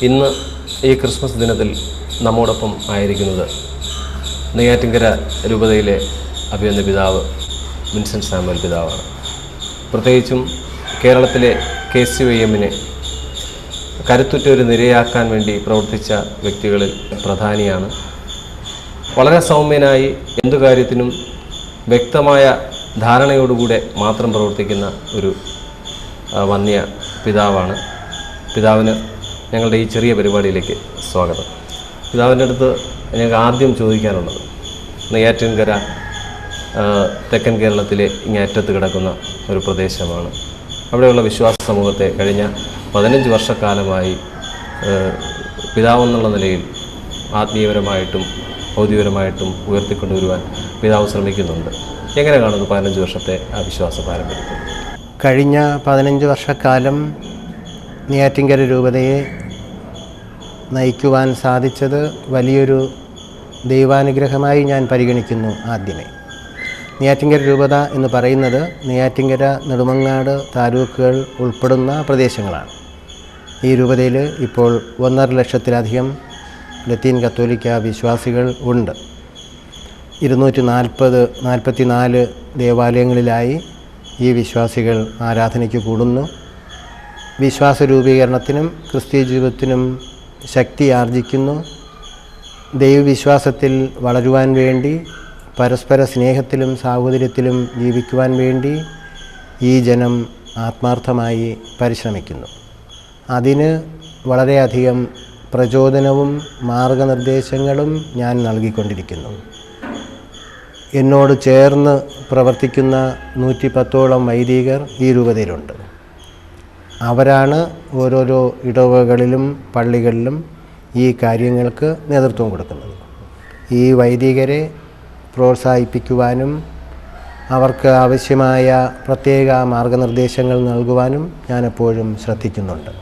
ഇന്ന് ഈ ക്രിസ്മസ് ദിനത്തിൽ നമ്മോടൊപ്പം ആയിരിക്കുന്നത് നെയ്യാറ്റിൻകര രൂപതയിലെ അഭിവന്യ പിതാവ് വിൻസെൻ്റ് സാമുവൽ പിതാവാണ്. പ്രത്യേകിച്ചും കേരളത്തിലെ KCYM-നെ കരുത്തുറ്റ ഒരു നിരയാക്കാൻ വേണ്ടി പ്രവർത്തിച്ച വ്യക്തികളിൽ പ്രധാനിയാണ്. വളരെ സൗമ്യനായി എന്തു കാര്യത്തിനും വ്യക്തമായ ധാരണയോടുകൂടെ മാത്രം പ്രവർത്തിക്കുന്ന ഒരു വന്യ പിതാവാണ്. പിതാവിന് ഞങ്ങളുടെ ഈ ചെറിയ പരിപാടിയിലേക്ക് സ്വാഗതം. പിതാവിൻ്റെ അടുത്ത് ഞങ്ങൾക്ക് ആദ്യം ചോദിക്കാനുള്ളത്, നെയ്യാറ്റിൻകര തെക്കൻ കേരളത്തിലെ ഇങ്ങേറ്റത്ത് കിടക്കുന്ന ഒരു പ്രദേശമാണ്. അവിടെയുള്ള വിശ്വാസ സമൂഹത്തെ കഴിഞ്ഞ 15 വർഷക്കാലമായി പിതാവെന്നുള്ള നിലയിൽ ആത്മീയപരമായിട്ടും ഭൗതികപരമായിട്ടും ഉയർത്തിക്കൊണ്ടുവരുവാൻ പിതാവ് ശ്രമിക്കുന്നുണ്ട്. എങ്ങനെ കാണുന്നു 15 വർഷത്തെ ആ വിശ്വാസ പാരമ്പര്യത്തെ? കഴിഞ്ഞ 15 വർഷക്കാലം നെയ്യാറ്റിൻകര രൂപതയെ നയിക്കുവാൻ സാധിച്ചത് വലിയൊരു ദൈവാനുഗ്രഹമായി ഞാൻ പരിഗണിക്കുന്നു. ആദ്യമേ നെയ്യാറ്റിൻകര രൂപത എന്ന് പറയുന്നത് നെയ്യാറ്റിൻകര, നെടുമങ്ങാട് താലൂക്കുകൾ ഉൾപ്പെടുന്ന പ്രദേശങ്ങളാണ്. ഈ രൂപതയിൽ ഇപ്പോൾ 1.5 ലക്ഷത്തിലധികം ലത്തീൻ കത്തോലിക്ക വിശ്വാസികൾ ഉണ്ട്. 244 ദേവാലയങ്ങളിലായി ഈ വിശ്വാസികൾ ആരാധനയ്ക്ക് കൂടുന്നു. വിശ്വാസ രൂപീകരണത്തിനും ക്രിസ്തീയ ജീവിതത്തിനും ശക്തി ആർജിക്കുന്നു. ദൈവവിശ്വാസത്തിൽ വളരുവാൻ വേണ്ടി, പരസ്പര സ്നേഹത്തിലും സാഹോദര്യത്തിലും ജീവിക്കുവാൻ വേണ്ടി ഈ ജനം ആത്മാർത്ഥമായി പരിശ്രമിക്കുന്നു. അതിന് വളരെയധികം പ്രചോദനവും മാർഗനിർദ്ദേശങ്ങളും ഞാൻ നൽകിക്കൊണ്ടിരിക്കുന്നു. എന്നോട് ചേർന്ന് പ്രവർത്തിക്കുന്ന 110ഓളം വൈദികർ ഈ രൂപതയിലുണ്ട്. അവരാണ് ഓരോരോ ഇടവകളിലും പള്ളികളിലും ഈ കാര്യങ്ങൾക്ക് നേതൃത്വം കൊടുക്കുന്നത്. ഈ വൈദികരെ പ്രോത്സാഹിപ്പിക്കുവാനും അവർക്ക് ആവശ്യമായ പ്രത്യേക മാർഗനിർദ്ദേശങ്ങൾ നൽകുവാനും ഞാൻ എപ്പോഴും ശ്രദ്ധിക്കുന്നുണ്ട്.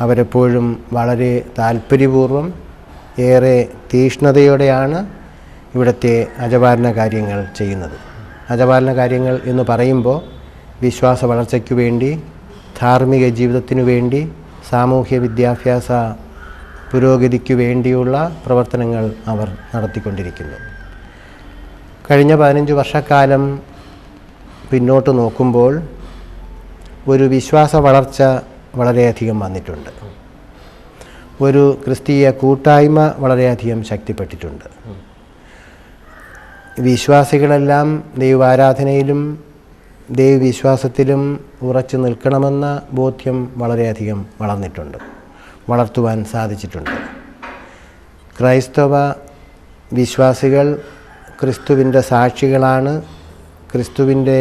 അവരെപ്പോഴും വളരെ താല്പര്യപൂർവ്വം, ഏറെ തീഷ്ണതയോടെയാണ് ഇവിടുത്തെ അജപാലന കാര്യങ്ങൾ ചെയ്യുന്നത്. അജപാലന കാര്യങ്ങൾ എന്ന് പറയുമ്പോൾ വിശ്വാസ വളർച്ചയ്ക്കു വേണ്ടി, ധാർമ്മിക ജീവിതത്തിനു വേണ്ടി, സാമൂഹ്യ വിദ്യാഭ്യാസ പുരോഗതിക്കു വേണ്ടിയുള്ള പ്രവർത്തനങ്ങൾ അവർ നടത്തിക്കൊണ്ടിരിക്കുന്നു. കഴിഞ്ഞ 15 വർഷക്കാലം പിന്നോട്ട് നോക്കുമ്പോൾ ഒരു വിശ്വാസ വളർച്ച വളരെയധികം വന്നിട്ടുണ്ട്. ഒരു ക്രിസ്തീയ കൂട്ടായ്മ വളരെയധികം ശക്തിപ്പെട്ടിട്ടുണ്ട്. വിശ്വാസികളെല്ലാം ദൈവാരാധനയിലും ദൈവവിശ്വാസത്തിലും ഉറച്ചു നിൽക്കണമെന്ന ബോധ്യം വളരെയധികം വളർത്തുവാൻ സാധിച്ചിട്ടുണ്ട്. ക്രൈസ്തവ വിശ്വാസികൾ ക്രിസ്തുവിൻ്റെ സാക്ഷികളാണ്, ക്രിസ്തുവിൻ്റെ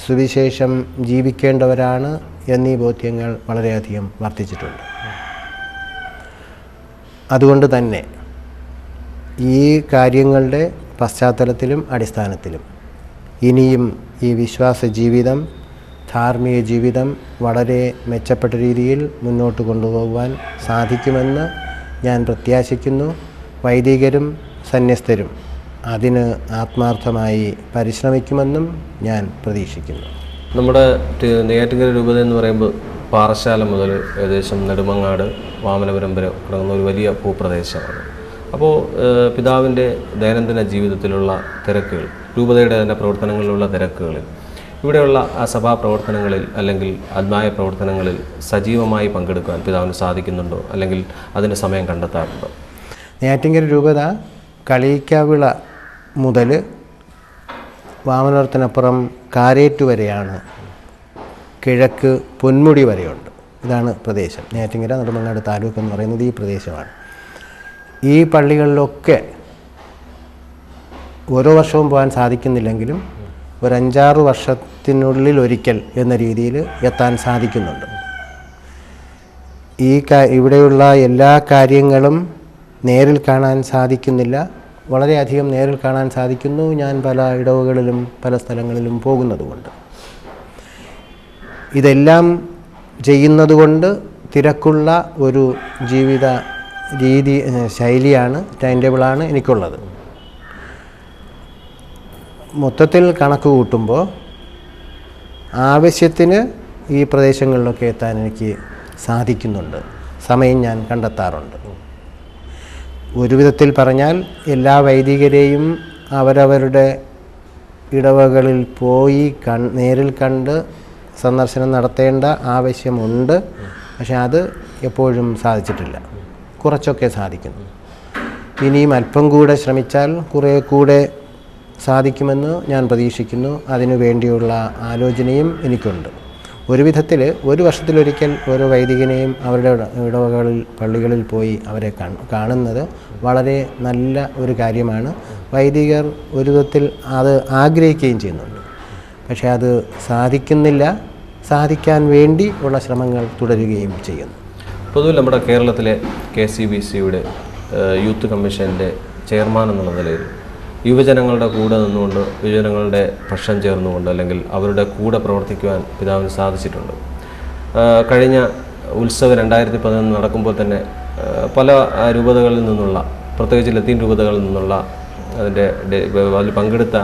സുവിശേഷം ജീവിക്കേണ്ടവരാണ് എന്നീ ബോധ്യങ്ങൾ വളരെയധികം വർദ്ധിച്ചിട്ടുണ്ട്. അതുകൊണ്ട് തന്നെ ഈ കാര്യങ്ങളുടെ പശ്ചാത്തലത്തിലും അടിസ്ഥാനത്തിലും ഇനിയും ഈ വിശ്വാസ ജീവിതം, ധാർമ്മിക ജീവിതം വളരെ മെച്ചപ്പെട്ട രീതിയിൽ മുന്നോട്ട് കൊണ്ടുപോകുവാൻ സാധിക്കുമെന്ന് ഞാൻ പ്രത്യാശിക്കുന്നു. വൈദികരും സന്യസ്തരും അതിന് ആത്മാർത്ഥമായി പരിശ്രമിക്കുമെന്നും ഞാൻ പ്രതീക്ഷിക്കുന്നു. നമ്മുടെ നെയ്യാറ്റിൻകര രൂപത എന്ന് പറയുമ്പോൾ പാറശാല മുതൽ ഏകദേശം നെടുമങ്ങാട്, വാമനപുരം വരെ കിടക്കുന്ന ഒരു വലിയ ഭൂപ്രദേശമാണ്. അപ്പോൾ പിതാവിൻ്റെ ദൈനംദിന ജീവിതത്തിലുള്ള തിരക്കുകൾ, രൂപതയുടെ തന്നെ പ്രവർത്തനങ്ങളിലുള്ള തിരക്കുകളിൽ, ഇവിടെയുള്ള ആ സഭാ പ്രവർത്തനങ്ങളിൽ അല്ലെങ്കിൽ ആത്മായ പ്രവർത്തനങ്ങളിൽ സജീവമായി പങ്കെടുക്കാൻ പിതാവിന് സാധിക്കുന്നുണ്ടോ, അല്ലെങ്കിൽ അതിന് സമയം കണ്ടെത്താറുണ്ടോ? നെയ്യാറ്റിൻകര രൂപത കളിയിക്കാവിള മുതൽ വാമനപുരത്തിനപ്പുറം കാരേറ്റ് വരെയാണ്, കിഴക്ക് പൊന്മുടി വരെയുണ്ട്. ഇതാണ് പ്രദേശം. നെയ്യാറ്റിൻകര, നെടുമങ്ങാട് താലൂക്ക് എന്ന് പറയുന്നത് ഈ പ്രദേശമാണ്. ഈ പള്ളികളിലൊക്കെ ഓരോ വർഷവും പോകാൻ സാധിക്കുന്നില്ലെങ്കിലും ഒരു 5-6 വർഷത്തിനുള്ളിൽ ഒരിക്കൽ എന്ന രീതിയിൽ എത്താൻ സാധിക്കുന്നുണ്ട്. ഇവിടെയുള്ള എല്ലാ കാര്യങ്ങളും നേരിൽ കാണാൻ സാധിക്കുന്നില്ല, വളരെയധികം നേരിൽ കാണാൻ സാധിക്കുന്നു. ഞാൻ പല ഇടവകളിലും പല സ്ഥലങ്ങളിലും പോകുന്നതുകൊണ്ട്. ഇതെല്ലാം ചെയ്യുന്നതുകൊണ്ട് തിരക്കുള്ള ഒരു ജീവിത ശൈലിയാണ്, ടൈം ടേബിളാണ് എനിക്കുള്ളത്. മൊത്തത്തിൽ കണക്ക് കൂട്ടുമ്പോൾ ആവശ്യത്തിന് ഈ പ്രദേശങ്ങളിലൊക്കെ എത്താൻ എനിക്ക് സാധിക്കുന്നുണ്ട്. സമയം ഞാൻ കണ്ടെത്താറുണ്ട്. ഒരു വിധത്തിൽ പറഞ്ഞാൽ എല്ലാ വൈദികരെയും അവരവരുടെ ഇടവകളിൽ പോയി നേരിൽ കണ്ട് സന്ദർശനം നടത്തേണ്ട ആവശ്യമുണ്ട്. പക്ഷെ അത് എപ്പോഴും സാധിച്ചിട്ടില്ല. കുറച്ചൊക്കെ സാധിക്കുന്നു. ഇനിയും അല്പം കൂടെ ശ്രമിച്ചാൽ കുറേ കൂടെ സാധിക്കുമെന്ന് ഞാൻ പ്രതീക്ഷിക്കുന്നു. അതിനു വേണ്ടിയുള്ള ആലോചനയും എനിക്കുണ്ട്. ഒരു വിധത്തിൽ ഒരു വർഷത്തിലൊരിക്കൽ ഓരോ വൈദികനെയും അവരുടെ ഇടവകളിൽ പള്ളികളിൽ പോയി അവരെ കാണുന്നത് വളരെ നല്ല ഒരു കാര്യമാണ്. വൈദികർ ഒരു വിധത്തിൽ അത് ആഗ്രഹിക്കുകയും ചെയ്യുന്നുണ്ട്. പക്ഷേ അത് സാധിക്കുന്നില്ല. സാധിക്കാൻ വേണ്ടി ഉള്ള ശ്രമങ്ങൾ തുടരുകയും ചെയ്യുന്നു. പൊതുവിൽ നമ്മുടെ കേരളത്തിലെ KCBCയുടെ യൂത്ത് കമ്മീഷൻ്റെ ചെയർമാൻ എന്നുള്ള നിലയിൽ യുവജനങ്ങളുടെ കൂടെ നിന്നുകൊണ്ട് യുവജനങ്ങളുടെ പക്ഷം ചേർന്നുകൊണ്ട് അല്ലെങ്കിൽ അവരുടെ കൂടെ പ്രവർത്തിക്കുവാൻ പിതാവിന് സാധിച്ചിട്ടുണ്ട്. കഴിഞ്ഞ ഉത്സവം 2011 നടക്കുമ്പോൾ തന്നെ പല രൂപതകളിൽ നിന്നുള്ള, പ്രത്യേകിച്ച് ലത്തീൻ രൂപതകളിൽ നിന്നുള്ള അതിൽ പങ്കെടുത്ത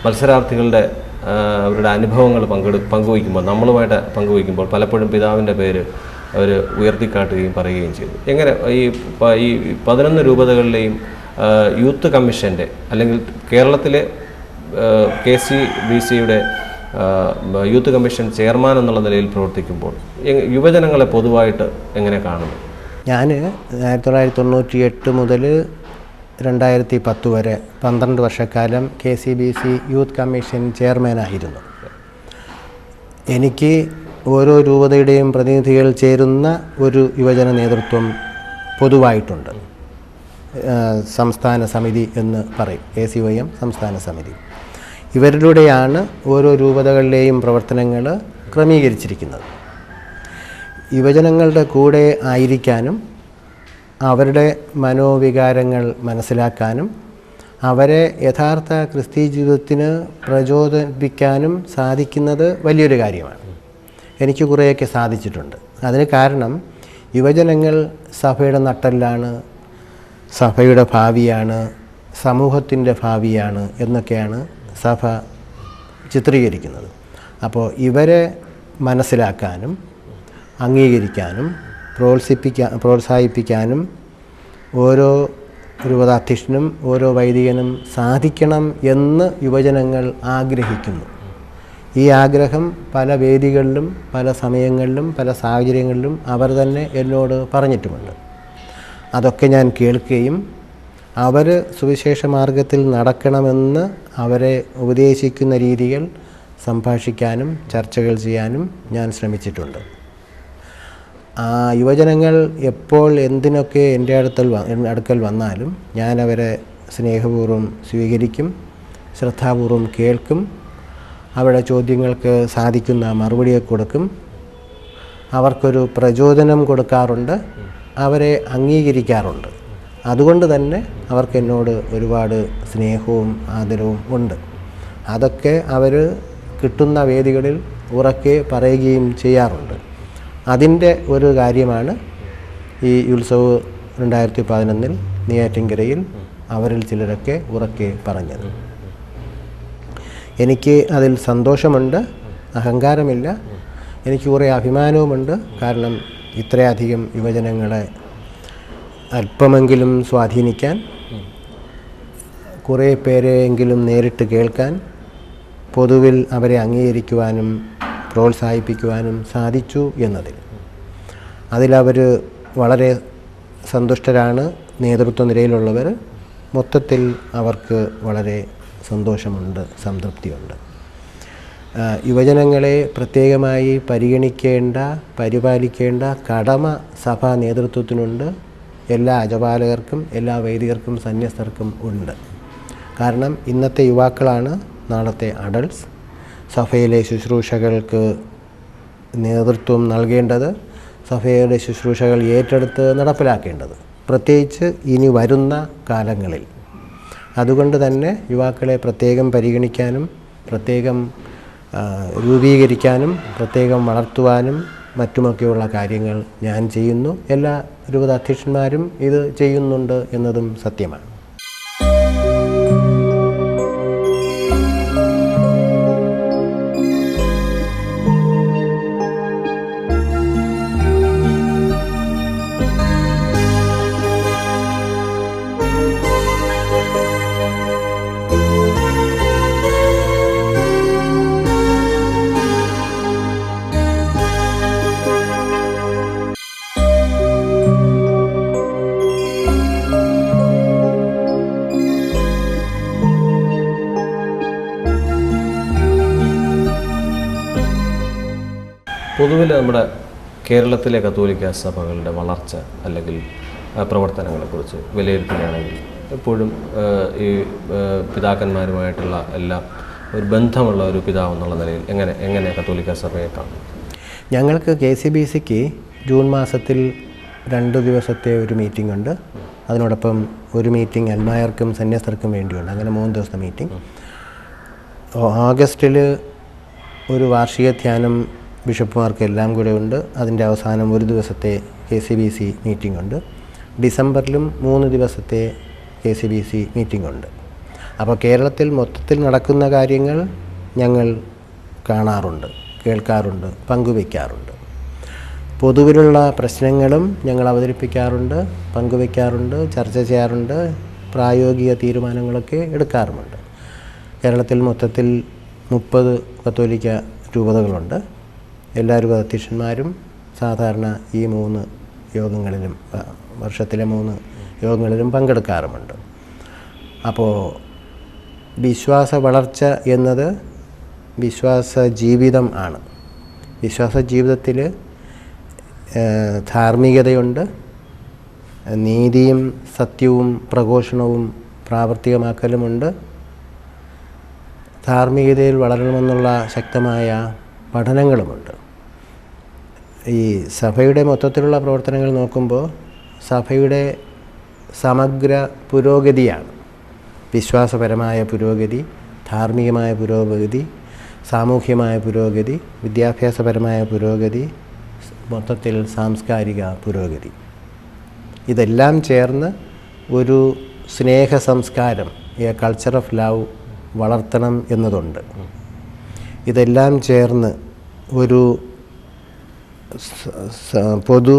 മത്സരാർത്ഥികളുടെ അവരുടെ അനുഭവങ്ങൾ പങ്കുവയ്ക്കുമ്പോൾ, നമ്മളുമായിട്ട് പങ്കുവയ്ക്കുമ്പോൾ പലപ്പോഴും പിതാവിൻ്റെ പേര് അവർ ഉയർത്തിക്കാട്ടുകയും പറയുകയും ചെയ്തു. എങ്ങനെ ഈ 11 രൂപതകളിലെയും യൂത്ത് കമ്മീഷൻ്റെ അല്ലെങ്കിൽ കേരളത്തിലെ KCBCയുടെ യൂത്ത് കമ്മീഷൻ ചെയർമാൻ എന്നുള്ള നിലയിൽ പ്രവർത്തിക്കുമ്പോൾ യുവജനങ്ങളെ പൊതുവായിട്ട് എങ്ങനെ കാണുന്നു? ഞാൻ 1998 മുതൽ 2010 വരെ 12 വർഷക്കാലം KCBC യൂത്ത് കമ്മീഷൻ ചെയർമാനായിരുന്നു. എനിക്ക് ഓരോ രൂപതയുടെയും പ്രതിനിധികൾ ചേരുന്ന ഒരു യുവജന നേതൃത്വം പൊതുവായിട്ടുണ്ട്. സംസ്ഥാന സമിതി എന്ന് പറയും, KCYM സംസ്ഥാന സമിതി. ഇവരിലൂടെയാണ് ഓരോ രൂപതകളിലെയും പ്രവർത്തനങ്ങൾ ക്രമീകരിച്ചിരിക്കുന്നത്. യുവജനങ്ങളുടെ കൂടെ ആയിരിക്കാനും അവരുടെ മനോവികാരങ്ങൾ മനസ്സിലാക്കാനും അവരെ യഥാർത്ഥ ക്രിസ്തീയ ജീവിതത്തിന് പ്രചോദിപ്പിക്കാനും സാധിക്കുന്നത് വലിയൊരു കാര്യമാണ്. എനിക്ക് കുറേയൊക്കെ സാധിച്ചിട്ടുണ്ട്. അതിന് കാരണം യുവജനങ്ങൾ സഭയുടെ നട്ടെല്ലാണ്, സഭയുടെ ഭാവിയാണ്, സമൂഹത്തിൻ്റെ ഭാവിയാണ് എന്നൊക്കെയാണ് സഭ ചിത്രീകരിക്കുന്നത്. അപ്പോൾ ഇവരെ മനസ്സിലാക്കാനും അംഗീകരിക്കാനും പ്രോത്സാഹിപ്പിക്കാനും ഓരോ രൂപതാധ്യക്ഷനും ഓരോ വൈദികനും സാധിക്കണം എന്ന് യുവജനങ്ങൾ ആഗ്രഹിക്കുന്നു. ഈ ആഗ്രഹം പല വേദികളിലും പല സമയങ്ങളിലും പല സാഹചര്യങ്ങളിലും അവർ തന്നെ എന്നോട് പറഞ്ഞിട്ടുമുണ്ട്. അതൊക്കെ ഞാൻ കേൾക്കുകയും അവർ സുവിശേഷ മാർഗത്തിൽ നടക്കണമെന്ന് അവരെ ഉപദേശിക്കുന്ന രീതികൾ സംഭാഷിക്കാനും ചർച്ചകൾ ചെയ്യാനും ഞാൻ ശ്രമിച്ചിട്ടുണ്ട്. യുവജനങ്ങൾ എപ്പോൾ എന്തിനൊക്കെ എൻ്റെ അടുക്കൽ വന്നാലും ഞാൻ അവരെ സ്നേഹപൂർവ്വം സ്വീകരിക്കും, ശ്രദ്ധാപൂർവം കേൾക്കും, അവരുടെ ചോദ്യങ്ങൾക്ക് സാധിക്കുന്ന മറുപടിയെ കൊടുക്കും, അവർക്കൊരു പ്രചോദനം കൊടുക്കാറുണ്ട്, അവരെ അംഗീകരിക്കാറുണ്ട്. അതുകൊണ്ട് തന്നെ അവർക്ക് എന്നോട് ഒരുപാട് സ്നേഹവും ആദരവും ഉണ്ട്. അതൊക്കെ അവർ കിട്ടുന്ന വേദികളിൽ ഉറക്കെ പറയുകയും ചെയ്യാറുണ്ട്. അതിൻ്റെ ഒരു കാര്യമാണ് ഈ ഉത്സവ് 2011 നെയ്യാറ്റിൻകരയിൽ അവരിൽ ചിലരൊക്കെ ഉറക്കെ പറഞ്ഞത്. എനിക്ക് അതിൽ സന്തോഷമുണ്ട്, അഹങ്കാരമില്ല. എനിക്ക് കുറേ അഭിമാനവുമുണ്ട്. കാരണം ഇത്രയധികം യുവജനങ്ങളെ അല്പമെങ്കിലും സ്വാധീനിക്കാൻ, കുറേ പേരെയെങ്കിലും നേരിട്ട് കേൾക്കാൻ, പൊതുവിൽ അവരെ അംഗീകരിക്കുവാനും പ്രോത്സാഹിപ്പിക്കുവാനും സാധിച്ചു എന്നതിൽ അതിലവർ വളരെ സന്തുഷ്ടരാണ്. നേതൃത്വ നിരയിലുള്ളവർ മൊത്തത്തിൽ അവർക്ക് വളരെ സന്തോഷമുണ്ട്, സംതൃപ്തിയുണ്ട്. യുവജനങ്ങളെ പ്രത്യേകമായി പരിഗണിക്കേണ്ട, പരിപാലിക്കേണ്ട കടമ സഭാ നേതൃത്വത്തിനുണ്ട്. എല്ലാ അജപാലകർക്കും എല്ലാ വൈദികർക്കും സന്യസ്തർക്കും ഉണ്ട്. കാരണം ഇന്നത്തെ യുവാക്കളാണ് നാളത്തെ അഡൾട്ട്സ്. സഭയിലെ ശുശ്രൂഷകൾക്ക് നേതൃത്വം നൽകേണ്ടത്, സഭയുടെ ശുശ്രൂഷകൾ ഏറ്റെടുത്ത് നടപ്പിലാക്കേണ്ടത്, പ്രത്യേകിച്ച് ഇനി വരുന്ന കാലങ്ങളിൽ. അതുകൊണ്ട് തന്നെ യുവാക്കളെ പ്രത്യേകം പരിഗണിക്കാനും പ്രത്യേകം രൂപീകരിക്കാനും പ്രത്യേകം വളർത്തുവാനും മറ്റുമൊക്കെയുള്ള കാര്യങ്ങൾ ഞാൻ ചെയ്യുന്നു. എല്ലാ രൂപതാധ്യക്ഷന്മാരും ഇത് ചെയ്യുന്നുണ്ട് എന്നതും സത്യമാണ്. പൊതുവിൽ നമ്മുടെ കേരളത്തിലെ കത്തോലിക്ക സഭകളുടെ വളർച്ച അല്ലെങ്കിൽ പ്രവർത്തനങ്ങളെക്കുറിച്ച് വിലയിരുത്തുകയാണെങ്കിൽ എപ്പോഴും ഈ പിതാക്കന്മാരുമായിട്ടുള്ള എല്ലാ ഒരു ബന്ധമുള്ള ഒരു പിതാവ് എന്നുള്ള നിലയിൽ എങ്ങനെ കത്തോലിക്ക സഭയെ കാണും? ഞങ്ങൾക്ക് KCBCക്ക് ജൂൺ മാസത്തിൽ 2 ദിവസത്തെ ഒരു മീറ്റിംഗ് ഉണ്ട്. അതിനോടൊപ്പം ഒരു മീറ്റിംഗ് അൽമായർക്കും സന്യസ്തർക്കും വേണ്ടിയുണ്ട്. അങ്ങനെ 3 ദിവസത്തെ മീറ്റിംഗ്. ഓഗസ്റ്റിൽ ഒരു വാർഷിക ധ്യാനം ബിഷപ്പുമാർക്ക് എല്ലാം കൂടെ ഉണ്ട്. അതിൻ്റെ അവസാനം 1 ദിവസത്തെ KCBC മീറ്റിംഗ് ഉണ്ട്. ഡിസംബറിലും 3 ദിവസത്തെ KCBC മീറ്റിംഗ് ഉണ്ട്. അപ്പോൾ കേരളത്തിൽ മൊത്തത്തിൽ നടക്കുന്ന കാര്യങ്ങൾ ഞങ്ങൾ കാണാറുണ്ട്, കേൾക്കാറുണ്ട്, പങ്കുവയ്ക്കാറുണ്ട്. പൊതുവിലുള്ള പ്രശ്നങ്ങളും ഞങ്ങൾ അവതരിപ്പിക്കാറുണ്ട്, പങ്കുവയ്ക്കാറുണ്ട്, ചർച്ച ചെയ്യാറുണ്ട്, പ്രായോഗിക തീരുമാനങ്ങളൊക്കെ എടുക്കാറുമുണ്ട്. കേരളത്തിൽ മൊത്തത്തിൽ 30 കത്തോലിക്ക രൂപതകളുണ്ട്. എല്ലാ രൂപത അധ്യക്ഷന്മാരും സാധാരണ ഈ 3 യോഗങ്ങളിലും വർഷത്തിലെ 3 യോഗങ്ങളിലും പങ്കെടുക്കാറുമുണ്ട്. അപ്പോൾ വിശ്വാസ വളർച്ച എന്നത് വിശ്വാസ ജീവിതം ആണ്. വിശ്വാസ ജീവിതത്തിൽ ധാർമ്മികതയുണ്ട്, നീതിയും സത്യവും പ്രഘോഷണവും പ്രാവർത്തികമാക്കലുമുണ്ട്. ധാർമ്മികതയിൽ വളരണമെന്നുള്ള ശക്തമായ പഠനങ്ങളുമുണ്ട്. ഈ സഭയുടെ മൊത്തത്തിലുള്ള പ്രവർത്തനങ്ങൾ നോക്കുമ്പോൾ സഭയുടെ സമഗ്ര പുരോഗതിയാണ് വിശ്വാസപരമായ പുരോഗതി, ധാർമ്മികമായ പുരോഗതി, സാമൂഹ്യമായ പുരോഗതി, വിദ്യാഭ്യാസപരമായ പുരോഗതി, മൊത്തത്തിൽ സാംസ്കാരിക പുരോഗതി. ഇതെല്ലാം ചേർന്ന് ഒരു സ്നേഹ സംസ്കാരം, എ കൾച്ചർ ഓഫ് ലവ് വളർത്തണം എന്നതുണ്ട്. ഇതെല്ലാം ചേർന്ന് ഒരു പൊതു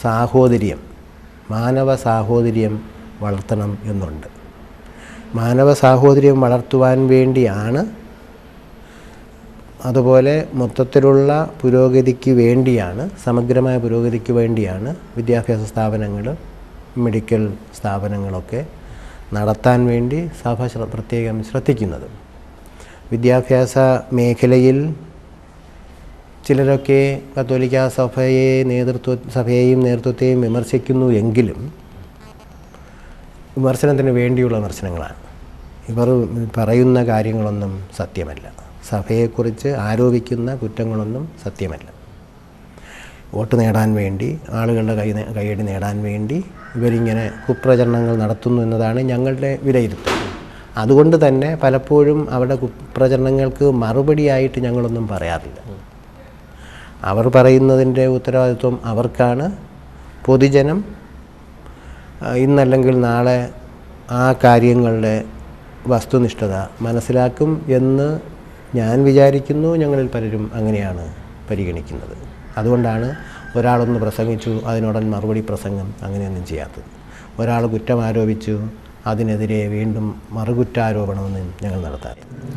സാഹോദര്യം, മാനവ സാഹോദര്യം വളർത്തണം എന്നുണ്ട്. മാനവ സാഹോദര്യം വളർത്തുവാൻ വേണ്ടിയാണ്, അതുപോലെ മൊത്തത്തിലുള്ള പുരോഗതിക്ക് വേണ്ടിയാണ്, സമഗ്രമായ പുരോഗതിക്ക് വേണ്ടിയാണ് വിദ്യാഭ്യാസ സ്ഥാപനങ്ങൾ, മെഡിക്കൽ സ്ഥാപനങ്ങളൊക്കെ നടത്താൻ വേണ്ടി സഭ പ്രത്യേകം ശ്രദ്ധിക്കുന്നത്. വിദ്യാഭ്യാസ മേഖലയിൽ ചിലരൊക്കെ കത്തോലിക്ക സഭയെയും നേതൃത്വത്തെയും വിമർശിക്കുന്നു എങ്കിലും വിമർശനത്തിന് വേണ്ടിയുള്ള വിമർശനങ്ങളാണ്. ഇവർ പറയുന്ന കാര്യങ്ങളൊന്നും സത്യമല്ല. സഭയെക്കുറിച്ച് ആരോപിക്കുന്ന കുറ്റങ്ങളൊന്നും സത്യമല്ല. വോട്ട് നേടാൻ വേണ്ടി, ആളുകളുടെ കൈയടി നേടാൻ വേണ്ടി ഇവരിങ്ങനെ കുപ്രചരണങ്ങൾ നടത്തുന്നു എന്നതാണ് ഞങ്ങളുടെ വിലയിരുത്തൽ. അതുകൊണ്ട് തന്നെ പലപ്പോഴും അവരുടെ കുപ്രചരണങ്ങൾക്ക് മറുപടിയായിട്ട് ഞങ്ങളൊന്നും പറയാറില്ല. അവർ പറയുന്നതിൻ്റെ ഉത്തരവാദിത്വം അവർക്കാണ്. പൊതുജനം ഇന്നല്ലെങ്കിൽ നാളെ ആ കാര്യങ്ങളുടെ വസ്തുനിഷ്ഠത മനസ്സിലാക്കും എന്ന് ഞാൻ വിചാരിക്കുന്നു. ഞങ്ങളിൽ പലരും അങ്ങനെയാണ് പരിഗണിക്കുന്നത്. അതുകൊണ്ടാണ് ഒരാളൊന്ന് പ്രസംഗിച്ചു അതിനോടൻ മറുപടി പ്രസംഗം അങ്ങനെയൊന്നും ചെയ്യാത്തത്. ഒരാൾ കുറ്റം ആരോപിച്ചു അതിനെതിരെ വീണ്ടും മറുകുറ്റാരോപണമൊന്നും ഞങ്ങൾ നടത്താറില്ല.